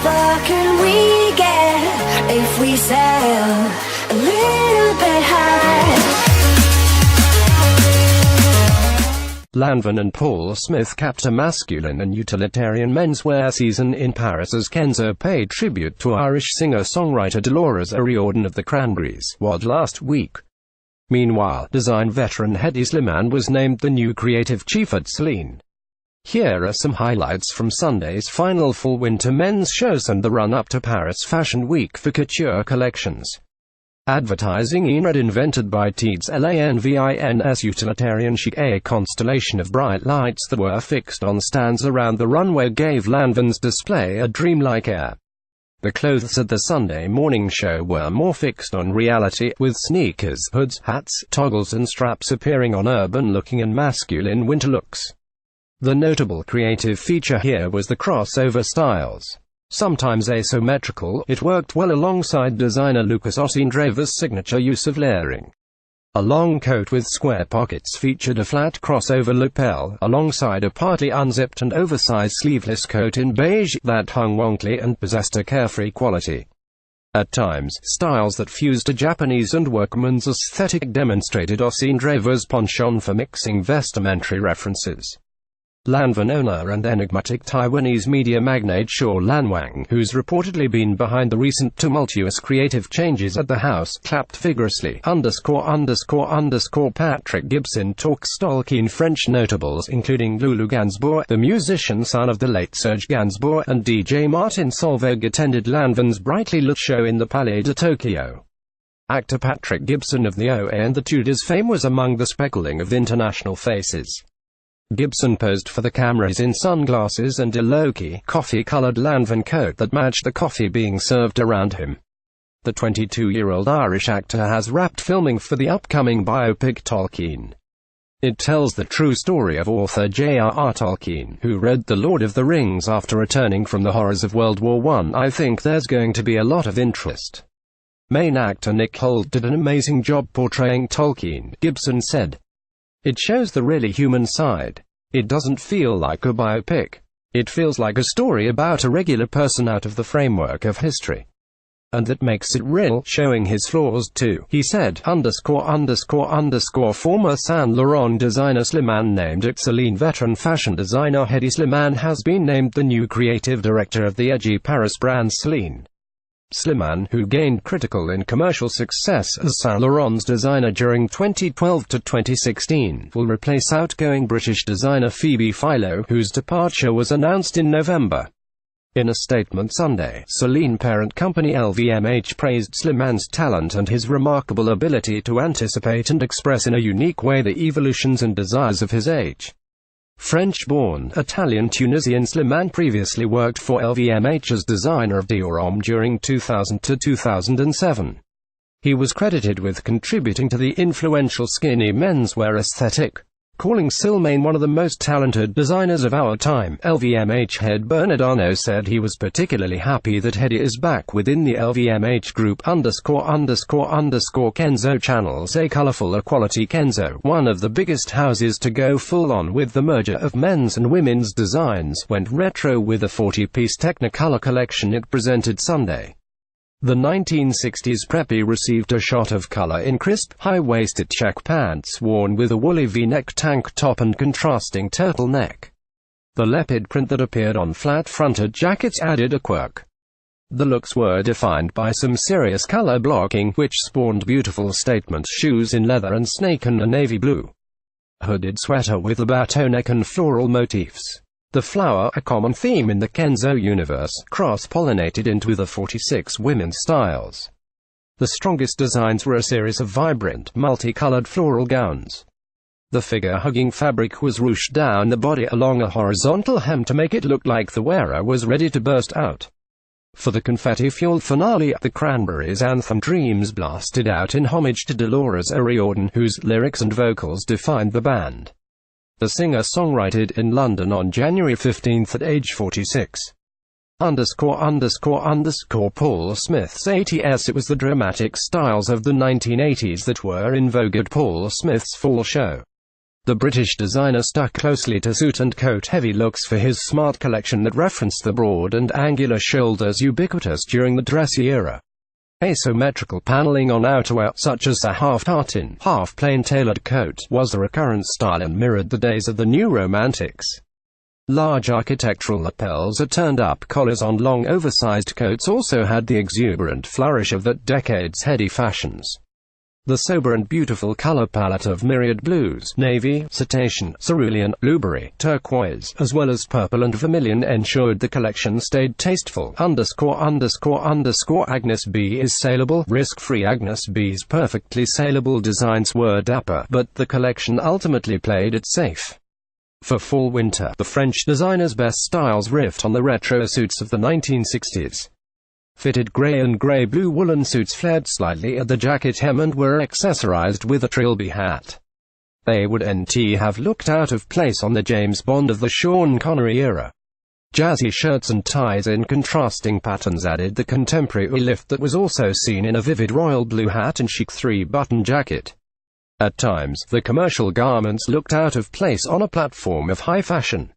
far can we get if we sail a little bit high? Lanvin and Paul Smith capped a masculine and utilitarian menswear season in Paris as Kenzo paid tribute to Irish singer-songwriter Dolores O'Riordan of the Cranberries last week. Meanwhile, design veteran Hedi Slimane was named the new creative chief at Celine. Here are some highlights from Sunday's final fall-winter men's shows and the run-up to Paris Fashion Week for couture collections. Advertising Enred invented by Teeds Lanvins utilitarian chic, a constellation of bright lights that were fixed on stands around the runway gave Lanvin's display a dreamlike air. The clothes at the Sunday morning show were more fixed on reality, with sneakers, hoods, hats, toggles and straps appearing on urban-looking and masculine winter looks. The notable creative feature here was the crossover styles. Sometimes asymmetrical, it worked well alongside designer Lucas Ossendrever's signature use of layering. A long coat with square pockets featured a flat crossover lapel, alongside a partly unzipped and oversized sleeveless coat in beige that hung wonkily and possessed a carefree quality. At times, styles that fused a Japanese and workman's aesthetic demonstrated Ossendrever's penchant for mixing vestimentary references. Lanvin owner and enigmatic Taiwanese media magnate Shaw Lanwang, who's reportedly been behind the recent tumultuous creative changes at the house, clapped vigorously. Patrick Gibson talks Tolkien. French notables including Lulu Gainsbourg, the musician son of the late Serge Gainsbourg, and DJ Martin Solveig attended Lanvin's brightly lit show in the Palais de Tokyo. Actor Patrick Gibson of the OA and the Tudors fame was among the speckling of international faces. Gibson posed for the cameras in sunglasses and a low-key, coffee-colored Lanvin coat that matched the coffee being served around him. The 22-year-old Irish actor has wrapped filming for the upcoming biopic Tolkien. It tells the true story of author J.R.R. Tolkien, who read The Lord of the Rings after returning from the horrors of World War I. I think there's going to be a lot of interest. Main actor Nick Hoult did an amazing job portraying Tolkien, Gibson said. It shows the really human side. It doesn't feel like a biopic. It feels like a story about a regular person out of the framework of history. And that makes it real, showing his flaws too, he said. Former Saint Laurent designer Slimane named it Celine. Veteran fashion designer Hedi Slimane has been named the new creative director of the edgy Paris brand Celine. Slimane, who gained critical and commercial success as Saint Laurent's designer during 2012 to 2016, will replace outgoing British designer Phoebe Philo, whose departure was announced in November. In a statement Sunday, Celine parent company LVMH praised Slimane's talent and his remarkable ability to anticipate and express in a unique way the evolutions and desires of his age. French-born, Italian-Tunisian, Slimane previously worked for LVMH as designer of Dior Homme during 2000 to 2007. He was credited with contributing to the influential skinny menswear aesthetic, calling Slimane one of the most talented designers of our time. LVMH head Bernard Arnault said he was particularly happy that Hedi is back within the LVMH group. Kenzo channels a colorful equality. Kenzo, one of the biggest houses to go full-on with the merger of men's and women's designs, went retro with a 40-piece Technicolor collection it presented Sunday. The 1960s preppy received a shot of color in crisp, high-waisted check pants worn with a woolly V-neck tank top and contrasting turtleneck. The leopard print that appeared on flat-fronted jackets added a quirk. The looks were defined by some serious color blocking, which spawned beautiful statement shoes in leather and snake and a navy blue. Hooded sweater with a bateau neck and floral motifs. The flower, a common theme in the Kenzo universe, cross-pollinated into the 46 women's styles. The strongest designs were a series of vibrant, multicolored floral gowns. The figure-hugging fabric was ruched down the body along a horizontal hem to make it look like the wearer was ready to burst out. For the confetti-fueled finale, the Cranberries' anthem Dreams blasted out in homage to Dolores O'Riordan, whose lyrics and vocals defined the band. The singer-songwriter in London on January 15 at age 46. Paul Smith's 80s. It was the dramatic styles of the 1980s that were in vogue at Paul Smith's fall show. The British designer stuck closely to suit and coat-heavy looks for his smart collection that referenced the broad and angular shoulders ubiquitous during the dressy era. Asymmetrical paneling on outerwear, such as a half-tartan, half-plain tailored coat, was the recurrent style and mirrored the days of the New Romantics. Large architectural lapels or turned-up collars on long oversized coats also had the exuberant flourish of that decade's heady fashions. The sober and beautiful color palette of myriad blues, navy, cetacean, cerulean, blueberry, turquoise, as well as purple and vermilion ensured the collection stayed tasteful. Agnes B is saleable, risk-free. Agnes B's perfectly saleable designs were dapper, but the collection ultimately played it safe. For fall-winter, the French designer's best styles riffed on the retro suits of the 1960s. Fitted grey and grey-blue woolen suits flared slightly at the jacket hem and were accessorized with a trilby hat. They would have looked out of place on the James Bond of the Sean Connery era. Jazzy shirts and ties in contrasting patterns added the contemporary lift that was also seen in a vivid royal blue hat and chic three-button jacket. At times, the commercial garments looked out of place on a platform of high fashion.